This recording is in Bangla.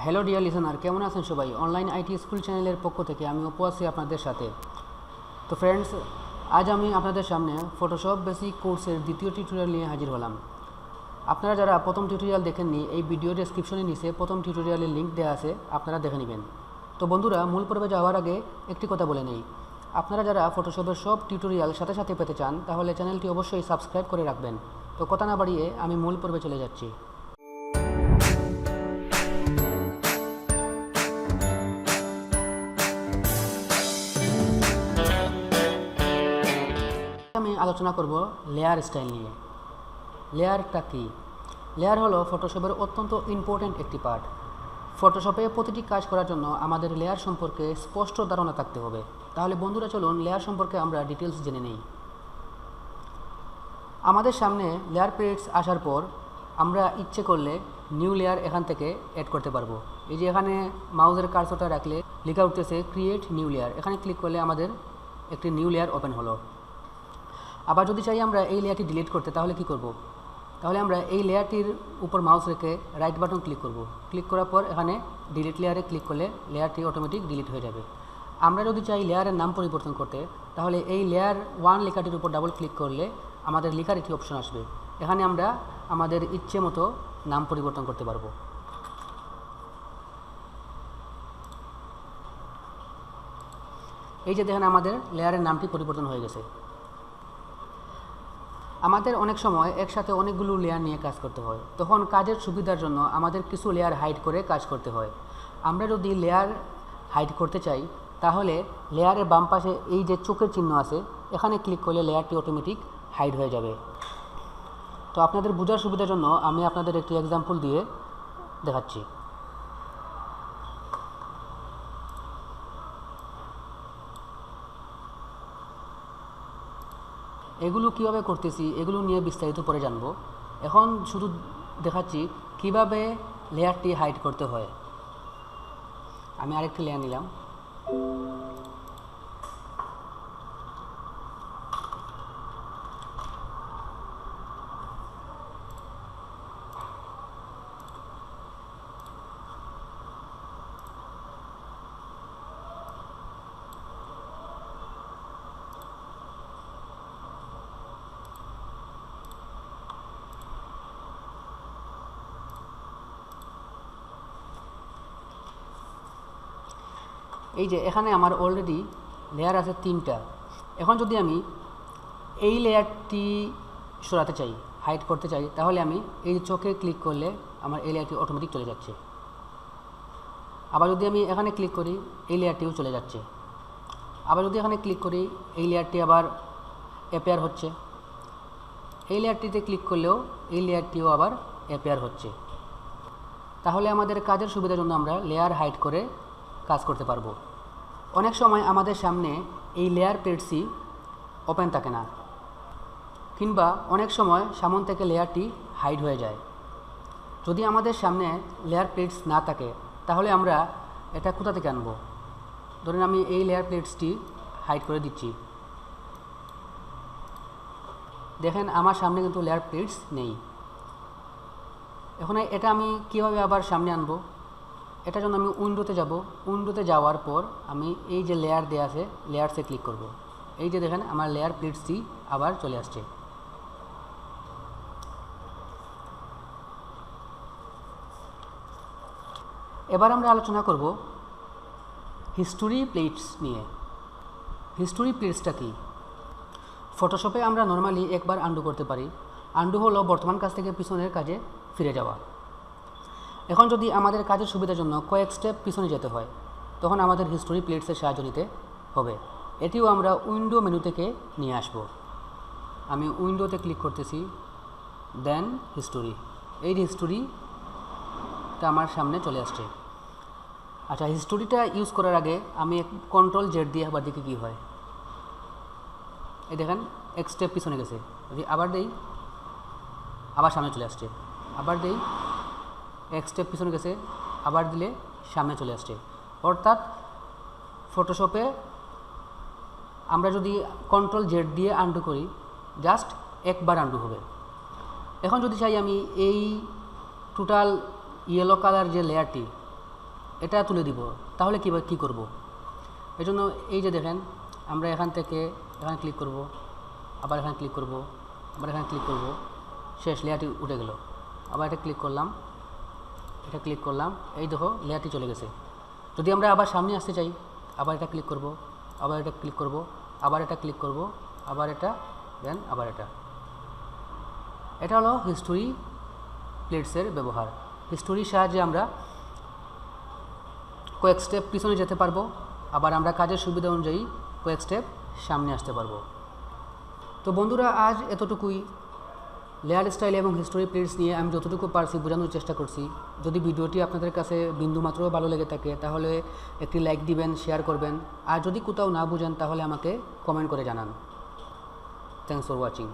হ্যালো ডিয়ার লিসনার, কেমন আছেন সবাই? অনলাইন আইটি স্কুল চ্যানেলের পক্ষ থেকে আমি অপু আছি আপনাদের সাথে। তো ফ্রেন্ডস, আজ আমি আপনাদের সামনে ফটোশপ বেসিক কোর্সের দ্বিতীয় টিউটোরিয়াল নিয়ে হাজির হলাম। আপনারা যারা প্রথম টিউটোরিয়াল দেখেননি, এই ভিডিও ডেসক্রিপশনে নিচে প্রথম টিউটোরিয়ালের লিঙ্ক দেওয়া আছে, আপনারা দেখে নেবেন। তো বন্ধুরা, মূল পর্বে যাওয়ার আগে একটি কথা বলে নেই, আপনারা যারা ফটোশপের সব টিউটোরিয়াল সাথে সাথে পেতে চান তাহলে চ্যানেলটি অবশ্যই সাবস্ক্রাইব করে রাখবেন। তো কথা না বাড়িয়ে আমি মূল পর্বে চলে যাচ্ছি। আমি আলোচনা করব লেয়ার স্টাইল নিয়ে। লেয়ারটা কি? লেয়ার হলো ফটোশপের অত্যন্ত ইম্পর্ট্যান্ট একটি পার্ট। ফটোশপে প্রতিটি কাজ করার জন্য আমাদের লেয়ার সম্পর্কে স্পষ্ট ধারণা থাকতে হবে। তাহলে বন্ধুরা, চলুন লেয়ার সম্পর্কে আমরা ডিটেলস জেনে নেই। আমাদের সামনে লেয়ার প্লেটস আসার পর আমরা ইচ্ছে করলে নিউ লেয়ার এখান থেকে অ্যাড করতে পারবো। এই যে এখানে মাউসের কার্সরটা রাখলে লেখা উঠতেছে ক্রিয়েট নিউ লেয়ার। এখানে ক্লিক করলে আমাদের একটি নিউ লেয়ার ওপেন হলো। আবার যদি চাই আমরা এই লেয়ারটি ডিলিট করতে, তাহলে কি করব? তাহলে আমরা এই লেয়ারটির উপর মাউস রেখে রাইট বাটন ক্লিক করব। ক্লিক করার পর এখানে ডিলিট লেয়ারে ক্লিক করলে লেয়ারটি অটোমেটিক ডিলিট হয়ে যাবে। আমরা যদি চাই লেয়ারের নাম পরিবর্তন করতে, তাহলে এই লেয়ার 1 লেখাটির উপর ডাবল ক্লিক করলে আমাদের লেখার একটি অপশন আসবে। এখানে আমরা আমাদের ইচ্ছে মতো নাম পরিবর্তন করতে পারবো। এই যে দেখেন, আমাদের লেয়ারের নামটি পরিবর্তন হয়ে গেছে। আমাদের অনেক সময় একসাথে অনেকগুলো লেয়ার নিয়ে কাজ করতে হয়, তখন কাজের সুবিধার জন্য আমাদের কিছু লেয়ার হাইড করে কাজ করতে হয়। আমরা যদি লেয়ার হাইড করতে চাই, তাহলে লেয়ারের বাম পাশে এই যে চোখের চিহ্ন আছে, এখানে ক্লিক করলে লেয়ারটি অটোমেটিক হাইড হয়ে যাবে। তো আপনাদের বোঝার সুবিধার জন্য আমি আপনাদের একটি এক্সাম্পল দিয়ে দেখাচ্ছি। এগুলো কিভাবে করতেছি, এগুলো নিয়ে বিস্তারিত পরে জানবো। এখন শুধু দেখাচ্ছি কিভাবে লেয়ারটি হাইড করতে হয়। আমি আরেকটি লেয়ার নিলাম। এই যে এখানে আমার অলরেডি লেয়ার আছে 3টা। এখন যদি আমি এই লেয়ারটি সরাতে চাই, হাইড করতে চাই, তাহলে আমি এই চোখে ক্লিক করলে আমার এই লেয়ারটি অটোমেটিক চলে যাচ্ছে। আবার যদি আমি এখানে ক্লিক করি, এই লেয়ারটিও চলে যাচ্ছে। আবার যদি এখানে ক্লিক করি, এই লেয়ারটি আবার অ্যাপিয়ার হচ্ছে। এই লেয়ারটিতে ক্লিক করলেও এই লেয়ারটিও আবার অ্যাপিয়ার হচ্ছে। তাহলে আমাদের কাজের সুবিধার জন্য আমরা লেয়ার হাইড করে কাজ করতে পারবো। অনেক সময় আমাদের সামনে এই লেয়ার প্লেটসই ওপেন থাকে না, কিংবা অনেক সময় সামন থেকে লেয়ারটি হাইড হয়ে যায়। যদি আমাদের সামনে লেয়ার প্লেটস না থাকে, তাহলে আমরা এটা কোথা থেকে আনবো? ধরুন আমি এই লেয়ার প্লেটসটি হাইড করে দিচ্ছি। দেখেন আমার সামনে কিন্তু লেয়ার প্লেটস নেই। এখন এটা আমি কীভাবে আবার সামনে আনবো? এটার জন্য আমি উইন্ডোতে যাব। উইন্ডোতে যাওয়ার পর আমি এই যে লেয়ার দেওয়া আছে, লেয়ারসে ক্লিক করব। এই যে দেখেন আমার লেয়ার প্লেটসটি আবার চলে আসছে। এবার আমরা আলোচনা করব হিস্টোরি প্লেটস নিয়ে। হিস্টোরি প্লেটসটা কি? ফটোশপে আমরা নর্মালি একবার আন্ডু করতে পারি। আন্ডু হলো বর্তমান কাজ থেকে পিছনের কাজে ফিরে যাওয়া। এখন যদি আমাদের কাজের সুবিধার জন্য কয়েক স্টেপ পিছনে যেতে হয়, তখন আমাদের হিস্টোরি প্লেটসের সাহায্য নিতে হবে। এটিও আমরা উইন্ডো মেনু থেকে নিয়ে আসব। আমি উইন্ডোতে ক্লিক করতেছি, দেন হিস্টোরি। এই হিস্টোরিটা আমার সামনে চলে আসছে। আচ্ছা, হিস্টোরিটা ইউজ করার আগে আমি কন্ট্রোল জেড দিয়ে আবার দেখি কী হয়। এই দেখেন এক স্টেপ পিছনে গেছে। যদি আবার দেই, আবার সামনে চলে আসছে। আবার দেই, এক স্টেপ পিছনে গেছে, আবার দিলে সামনে চলে আসছে। অর্থাৎ ফটোশপে আমরা যদি কন্ট্রোল জেড দিয়ে আন্ডু করি, জাস্ট একবার আন্ডু হবে। এখন যদি চাই আমি এই টোটাল ইয়েলো কালার যে লেয়ারটি, এটা তুলে দিব, তাহলে কী করব? এই জন্য এই যে দেখেন, আমরা এখান থেকে এখানে ক্লিক করব, আবার এখানে ক্লিক করব, আবার এখানে ক্লিক করব, শেষ, লেয়ারটি উঠে গেল। আবার এটা ক্লিক করলাম, এটা ক্লিক করলাম, এই দেখো লেয়ারটি চলে গেছে। যদি আমরা আবার সামনে আসতে চাই, আবার এটা ক্লিক করব, আবার এটা ক্লিক করব, আবার এটা ক্লিক করব, আবার এটা, দেন আবার এটা। এটা হলো হিস্টোরি প্লেটসের ব্যবহার। হিস্টোরির সাহায্যে আমরা কয়েক স্টেপ পিছনে যেতে পারবো, আবার আমরা কাজের সুবিধা অনুযায়ী কয়েক স্টেপ সামনে আসতে পারবো। তো বন্ধুরা, আজ এতটুকুই। লেয়ার স্টাইল এবং হিস্টোরি প্লেটস নিয়ে আমি যতটুকু পারছি বোঝানোর চেষ্টা করছি। যদি ভিডিওটি আপনাদের কাছে বিন্দুমাত্রও ভালো লেগে থাকে তাহলে একটি লাইক দিবেন, শেয়ার করবেন, আর যদি কোথাও না বুঝেন তাহলে আমাকে কমেন্ট করে জানান। Thanks for watching.